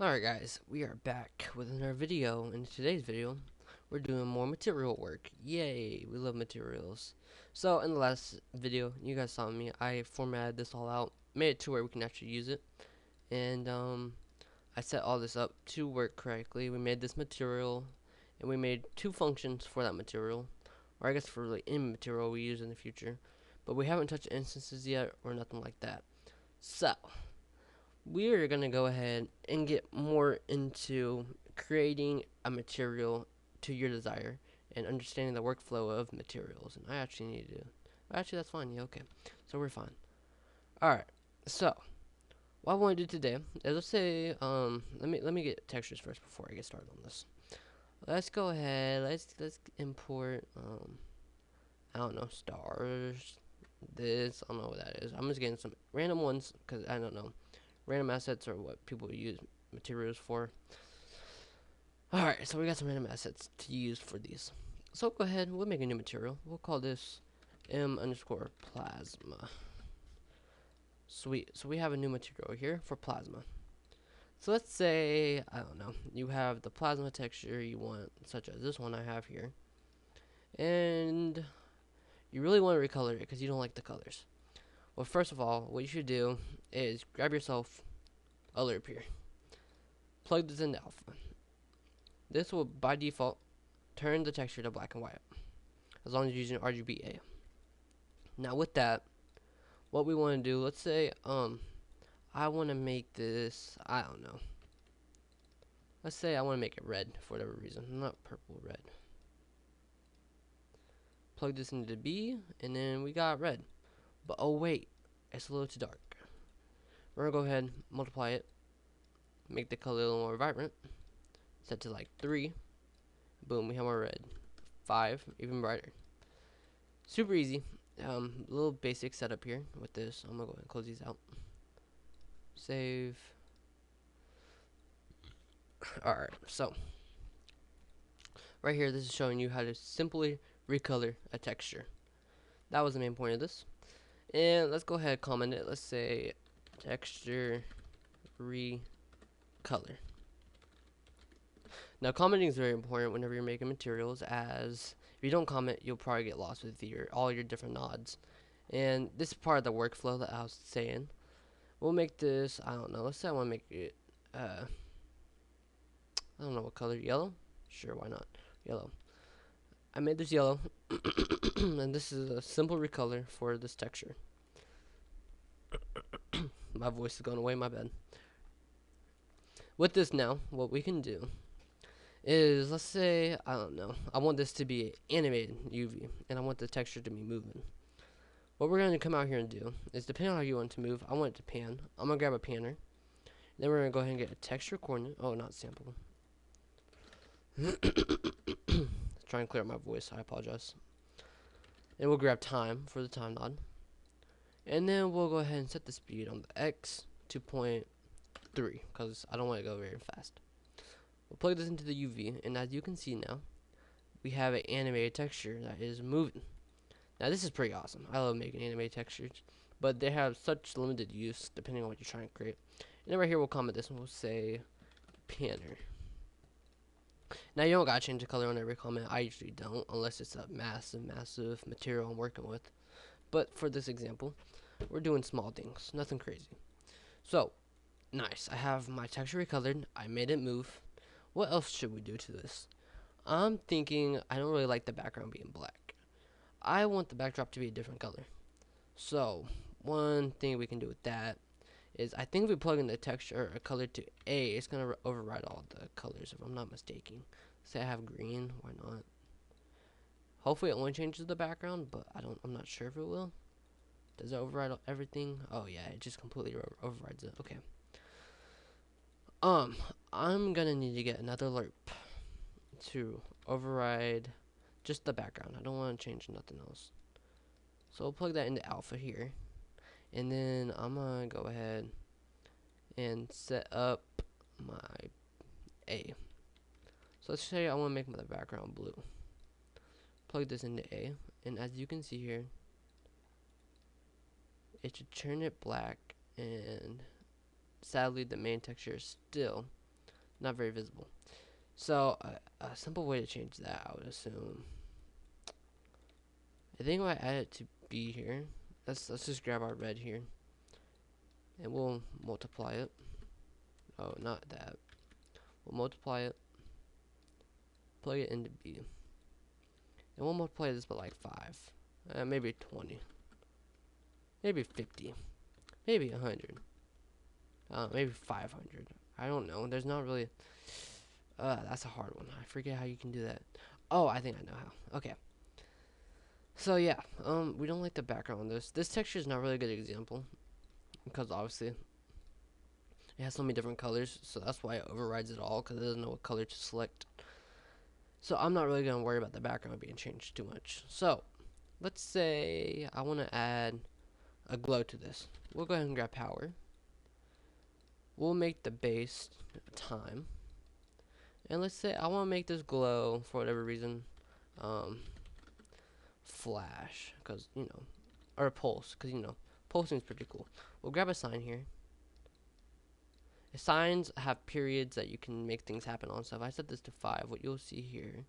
Alright guys, we are back with another video. In today's video, we're doing more material work. Yay, we love materials. So in the last video, you guys saw me, I formatted this all out, made it to where we can actually use it. And I set all this up to work correctly. We made this material, and we made two functions for that material. Or I guess for like any material we use in the future. But we haven't touched instances yet, or nothing like that. So, we're going to go ahead and get more into creating a material to your desire and understanding the workflow of materials. And I actually need to. Actually, that's fine. Yeah, okay. So we're fine. All right. So what I want to do today is let's say let me get textures first before I get started on this. Let's go ahead. Let's import I don't know, stars. This I don't know what that is. I'm just getting some random ones because I don't know. Random assets are what people use materials for. Alright, so we got some random assets to use for these. So go ahead, we'll make a new material. We'll call this m underscore plasma. Sweet. So we have a new material here for plasma. So let's say, I don't know, you have the plasma texture you want, such as this one I have here. And you really want to recolor it because you don't like the colors. Well, first of all, what you should do is grab yourself a lerp here. Plug this into alpha. This will, by default, turn the texture to black and white, as long as you're using RGBA. Now with that, what we want to do, let's say, I want to make this, I don't know. Let's say I want to make it red for whatever reason, not purple, red. Plug this into B, and then we got red. But oh wait, it's a little too dark. We're gonna go ahead, multiply it, make the color a little more vibrant, set to like 3. Boom, we have our red. 5, even brighter. Super easy. Little basic setup here with this. I'm gonna go ahead and close these out. Save. Alright, so right here, this is showing you how to simply recolor a texture. That was the main point of this. And let's go ahead and comment it. Let's say texture recolor. Now, commenting is very important whenever you're making materials, as if you don't comment, you'll probably get lost with all your different nods. And this is part of the workflow that I was saying. We'll make this, I don't know, let's say I want to make it, I don't know what color, yellow? Sure, why not? Yellow. I made this yellow, and this is a simple recolor for this texture. My voice is going away, my bad. With this now, what we can do is, let's say, I don't know, I want this to be animated UV, and I want the texture to be moving. What we're going to come out here and do is, depending on how you want it to move, I want it to pan. I'm going to grab a panner. Then we're going to go ahead and get a texture coordinate. Oh, not sample. Try and clear up my voice. I apologize. And we'll grab time for the time nod. And then we'll go ahead and set the speed on the X to 0.3 because I don't want to go very fast. We'll plug this into the UV, and as you can see now, we have an animated texture that is moving. Now this is pretty awesome. I love making animated textures, but they have such limited use depending on what you're trying to create. And then right here we'll comment this and we'll say panner. Now you don't gotta change the color on every comment. I usually don't, unless it's a massive material I'm working with. But for this example, we're doing small things, nothing crazy. So, nice. I have my texture recolored. I made it move. What else should we do to this? I'm thinking I don't really like the background being black. I want the backdrop to be a different color. So, one thing we can do with that is I think if we plug in the texture or color to A, it's going to override all the colors if I'm not mistaken. Say I have green, why not? Hopefully it only changes the background, but I'm not sure if it will. Does it override everything? Oh yeah, it just completely overrides it. Okay. I'm gonna need to get another lerp to override just the background. I don't want to change nothing else. So I'll plug that into alpha here. And then I'm gonna go ahead and set up my A. So let's say I want to make my background blue. Plug this into A, and as you can see here, it should turn it black, and sadly the main texture is still not very visible. So a simple way to change that, I would assume. I think if I add it to B here, let's just grab our red here, and we'll multiply it. Oh, not that. We'll multiply it, plug it into B, and we'll multiply this by like 5, maybe 20, maybe 50, maybe 100, maybe 500. I don't know. There's not really. That's a hard one. I forget how you can do that. Oh, I think I know how. Okay. So yeah, we don't like the background on this. This texture is not really a good example because obviously it has so many different colors, so that's why it overrides it all because it doesn't know what color to select. So I'm not really gonna worry about the background being changed too much. So let's say I want to add a glow to this. We'll go ahead and grab power. We'll make the base time, and let's say I want to make this glow for whatever reason. Flash, because or pulse, because pulsing is pretty cool. We'll grab a sign here. Signs have periods that you can make things happen on. So if I set this to 5, what you'll see here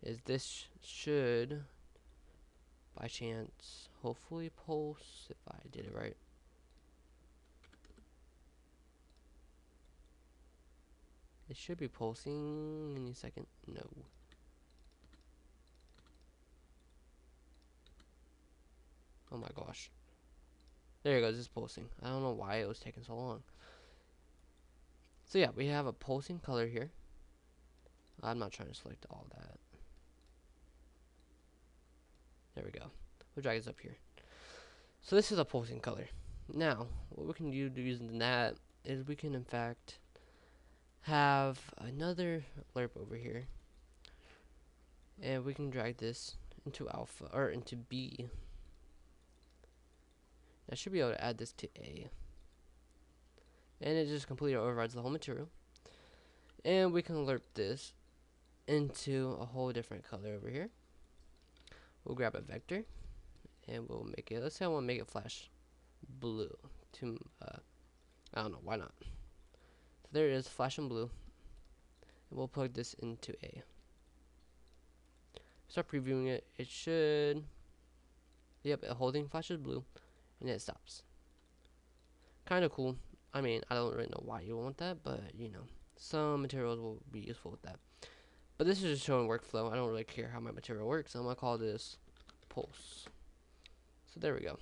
is this should, by chance, hopefully pulse if I did it right. It should be pulsing any second. No. Oh my gosh. There it goes, it's pulsing. I don't know why it was taking so long. So yeah, we have a pulsing color here. I'm not trying to select all that. There we go. We'll drag this up here. So this is a pulsing color. Now, what we can do using that is we can in fact have another lerp over here. And we can drag this into alpha, or into B. I should be able to add this to A. And it just completely overrides the whole material. And we can lerp this into a whole different color over here. We'll grab a vector and we'll make it, let's say I want to make it flash blue to I don't know, why not. So there it is, flash and blue, and we'll plug this into A. Start previewing it. It should, yep, holding flashes blue and it stops. Kind of cool. I mean, I don't really know why you want that, but some materials will be useful with that. But this is just showing workflow. I don't really care how my material works. I'm gonna call this pulse. So there we go.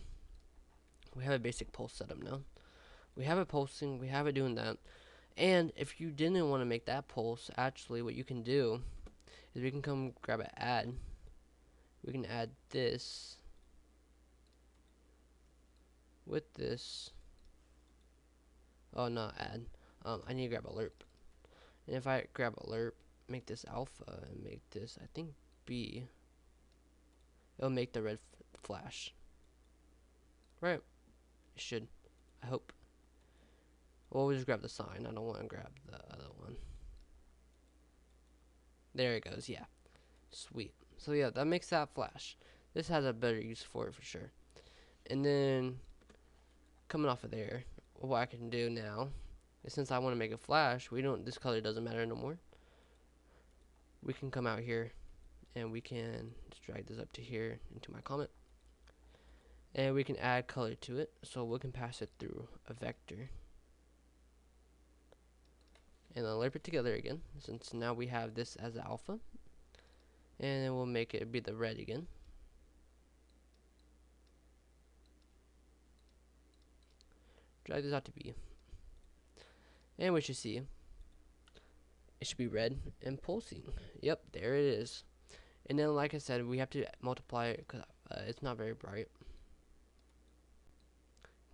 We have a basic pulse setup now. We have it pulsing. We have it doing that. And if you didn't want to make that pulse, actually what you can do is we can come grab an add. We can add this with this. Oh, not add. I need to grab a lerp. And if I grab a lerp, make this alpha, and make this, I think, B, it'll make the red flash. Right? It should. I hope. Well, we'll just grab the sign. I don't want to grab the other one. There it goes. Yeah. Sweet. So yeah, that makes that flash. This has a better use for it for sure. And then, coming off of there, what I can do now is, since I want to make a flash, this color doesn't matter no more. We can come out here and we can just drag this up to here into my comment. And we can add color to it. So we can pass it through a vector. And then lerp it together again, since now we have this as alpha. And then we'll make it be the red again. Drag this out to B. And we should see it should be red and pulsing. Yep, there it is. And then, like I said, we have to multiply it because it's not very bright.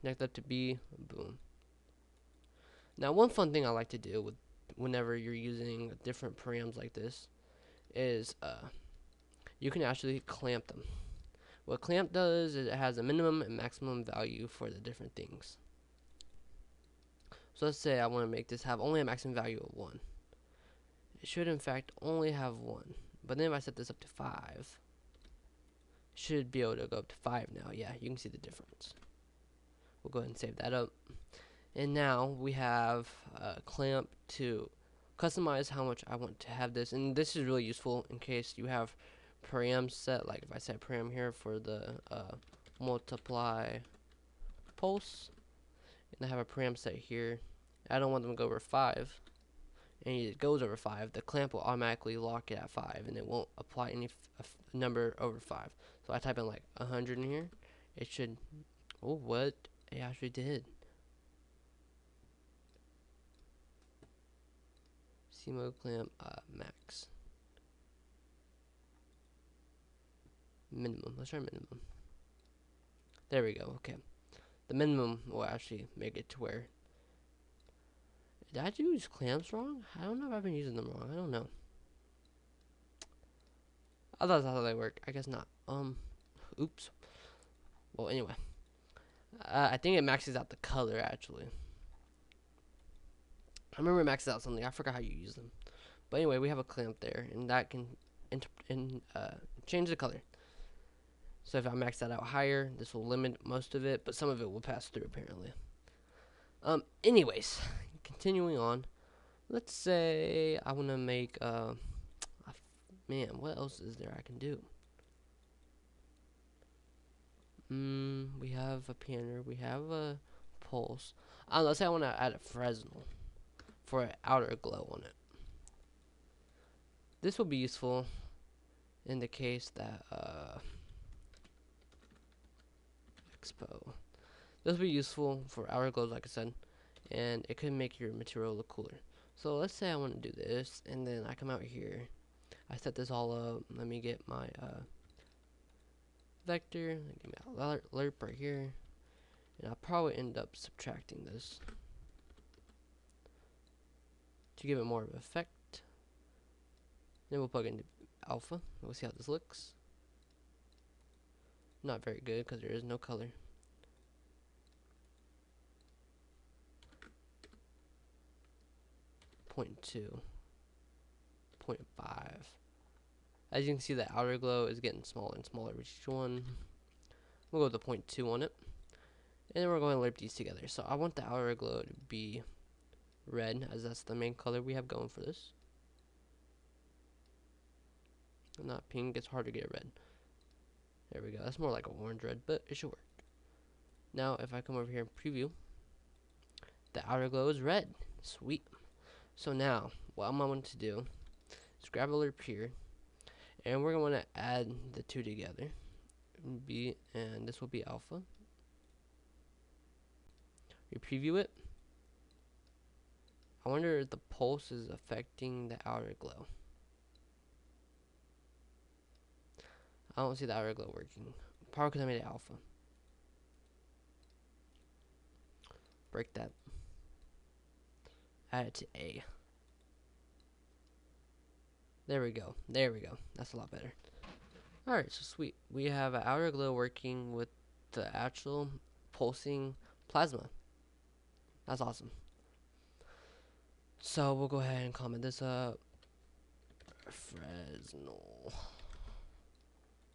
Connect that to B. Boom. Now, one fun thing I like to do with whenever you're using different params like this is you can actually clamp them. What clamp does is it has a minimum and maximum value for the different things. So let's say I want to make this have only a maximum value of 1. It should in fact only have 1. But then if I set this up to 5, it should be able to go up to 5 now. Yeah, you can see the difference. We'll go ahead and save that up. And now we have a clamp to customize how much I want to have this. And this is really useful in case you have param set. Like if I set param here for the multiply pulse, and I have a param set here, I don't want them to go over 5. And it goes over 5, the clamp will automatically lock it at 5, and it won't apply any number over 5. So I type in like 100 in here, it should. Oh, what it actually did. C-mode clamp max minimum. Let's try minimum. There we go. Okay, the minimum will actually make it to where. Did I use clamps wrong? I don't know if I've been using them wrong. I don't know. I thought that's how they work. I guess not. Oops. Well, anyway. I think it maxes out the color, actually. I remember it maxes out something. I forgot how you use them. But anyway, we have a clamp there, and that can change the color. So if I max that out higher, this will limit most of it, but some of it will pass through, apparently. Anyways, continuing on. Let's say I want to make, man, what else is there I can do? We have a panner, we have a pulse. Let's say I want to add a Fresnel for an outer glow on it. This will be useful in the case that, expo. This will be useful for outer glows, like I said, and it could make your material look cooler. So let's say I want to do this, and then I come out here. I set this all up. Let me get my, vector, give me a lerp right here, and I'll probably end up subtracting this to give it more of an effect. Then we'll plug into alpha. We'll see how this looks. Not very good because there is no color. Point 0.2, 0.5. As you can see, the outer glow is getting smaller and smaller with each one. We'll go with the 0.2 on it. And then we're going to lerp these together. So I want the outer glow to be red, as that's the main color we have going for this. Not pink, it's hard to get red. There we go. That's more like an orange red, but it should work. Now, if I come over here and preview, the outer glow is red. Sweet. So now, what I'm going to do is grab a lerp here, and we're going to add the two together. And this will be alpha. We preview it. I wonder if the pulse is affecting the outer glow. I don't see the outer glow working. Probably because I made it alpha. Break that. Add it to A. There we go. There we go. That's a lot better. Alright, so sweet. We have an outer glow working with the actual pulsing plasma. That's awesome. So we'll go ahead and comment this up. Fresnel.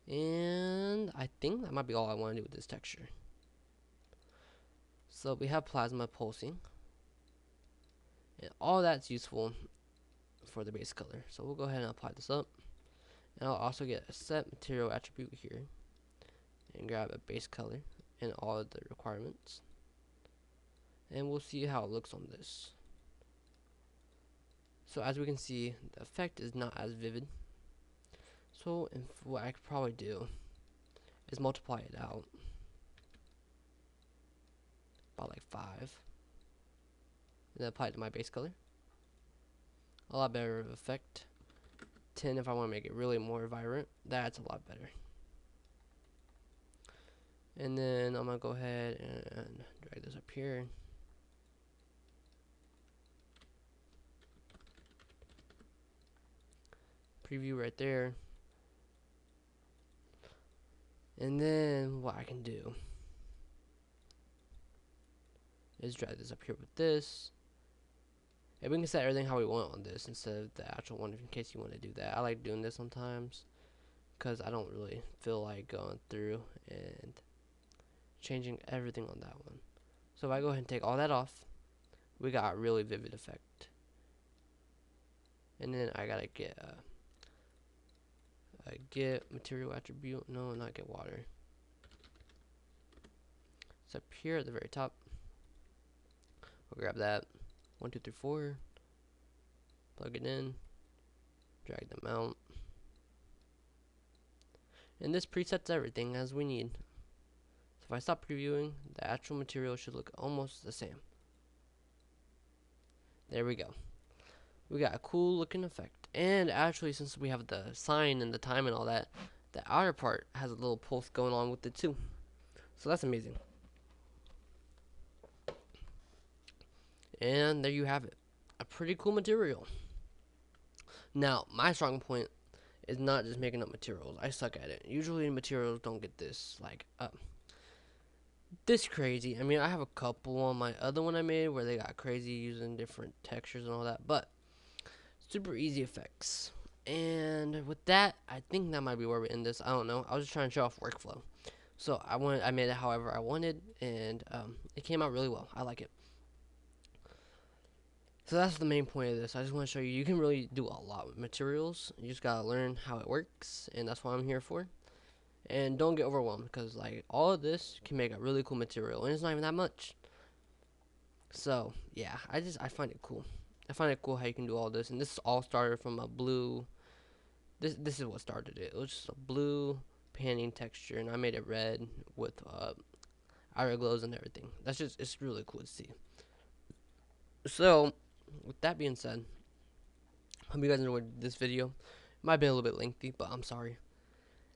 And I think that might be all I want to do with this texture. So we have plasma pulsing. And all that's useful for the base color. So we'll go ahead and apply this up. And I'll also get a set material attribute here. And grab a base color and all of the requirements. And we'll see how it looks on this. So as we can see, the effect is not as vivid. So what I could probably do is multiply it out by like 5. And then apply it to my base color. A lot better of effect. 10 if I want to make it really more vibrant. That's a lot better. And then I'm going to go ahead and drag this up here. Preview right there. And then what I can do is drag this up here with this. And we can set everything how we want on this instead of the actual one in case you want to do that. I like doing this sometimes because I don't really feel like going through and changing everything on that one. So if I go ahead and take all that off, we got a really vivid effect. And then I gotta get material attribute. No, not get water. It's up here at the very top. We'll grab that. 1, 2, 3, 4. Plug it in. Drag them out. And this presets everything as we need. So if I stop previewing, the actual material should look almost the same. There we go. We got a cool looking effect. And actually, since we have the sign and the time and all that, the outer part has a little pulse going on with it too. So that's amazing. And there you have it. A pretty cool material. Now, my strong point is not just making up materials. I suck at it. Usually materials don't get this this crazy. I mean, I have a couple on my other one I made where they got crazy using different textures and all that, but super easy effects. And with that, I think that might be where we end this. I don't know. I was just trying to show off workflow. So I made it however I wanted, and it came out really well. I like it. So that's the main point of this. I just want to show you you can really do a lot with materials. You just gotta learn how it works, and that's what I'm here for. And don't get overwhelmed, because like all of this can make a really cool material, and it's not even that much. So yeah, I find it cool. I find it cool how you can do all this, and this all started from a blue. This is what started it. It was just a blue panning texture, and I made it red with outer glows and everything. It's really cool to see. So with that being said, hope you guys enjoyed this video. It might have been a little bit lengthy, but I'm sorry.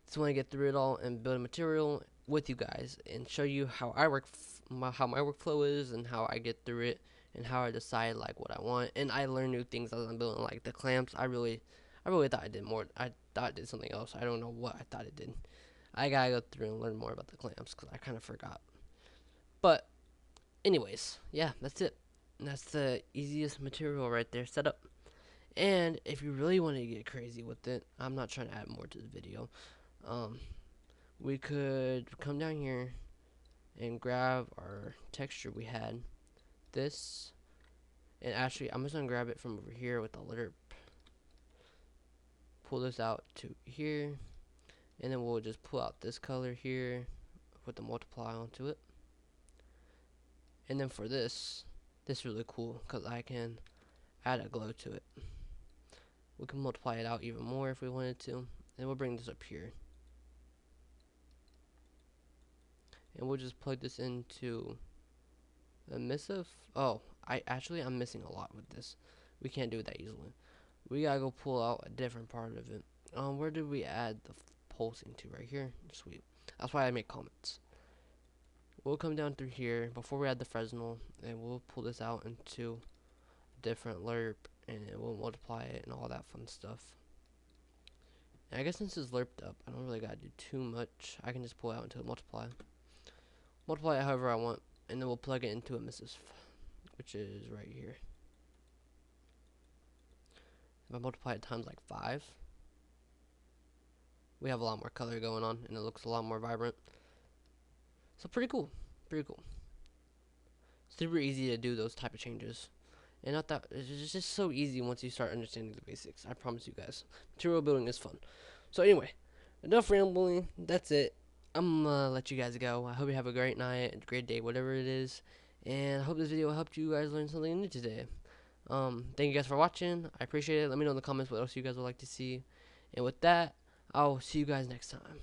Just want to get through it all and build a material with you guys and show you how I work, how my workflow is, and how I get through it, and how I decide like what I want. And I learn new things as I'm building, like the clamps. I really thought I did more. I thought I did something else. I don't know what I thought it did. I gotta go through and learn more about the clamps because I kind of forgot. But anyways, yeah, that's it. That's the easiest material right there set up. And if you really want to get crazy with it, I'm not trying to add more to the video. We could come down here and grab our texture we had. This, and actually, I'm just gonna grab it from over here with the lerp. Pull this out to here, and then we'll just pull out this color here, put the multiply onto it. And then for this is really cool because I can add a glow to it. We can multiply it out even more if we wanted to, and we'll bring this up here. And we'll just plug this into emissive. Oh, I'm missing a lot with this. We can't do it that easily. We gotta go pull out a different part of it. Where did we add the pulsing to? Right here. Sweet. That's why I make comments. We'll come down through here before we add the Fresnel, and we'll pull this out into a different lerp, and we'll multiply it and all that fun stuff. And I guess since it's lerped up, I don't really gotta do too much. I can just pull it out into a multiply. Multiply it however I want, and then we'll plug it into emissive, which is right here. If I multiply it times like 5, we have a lot more color going on, and it looks a lot more vibrant. So pretty cool, pretty cool. Super easy to do those type of changes, and not that it's just so easy once you start understanding the basics. I promise you guys, material building is fun. So anyway, enough rambling. That's it. I'm gonna let you guys go. I hope you have a great night, a great day, whatever it is, and I hope this video helped you guys learn something new today. Thank you guys for watching. I appreciate it. Let me know in the comments what else you guys would like to see. And with that, I'll see you guys next time.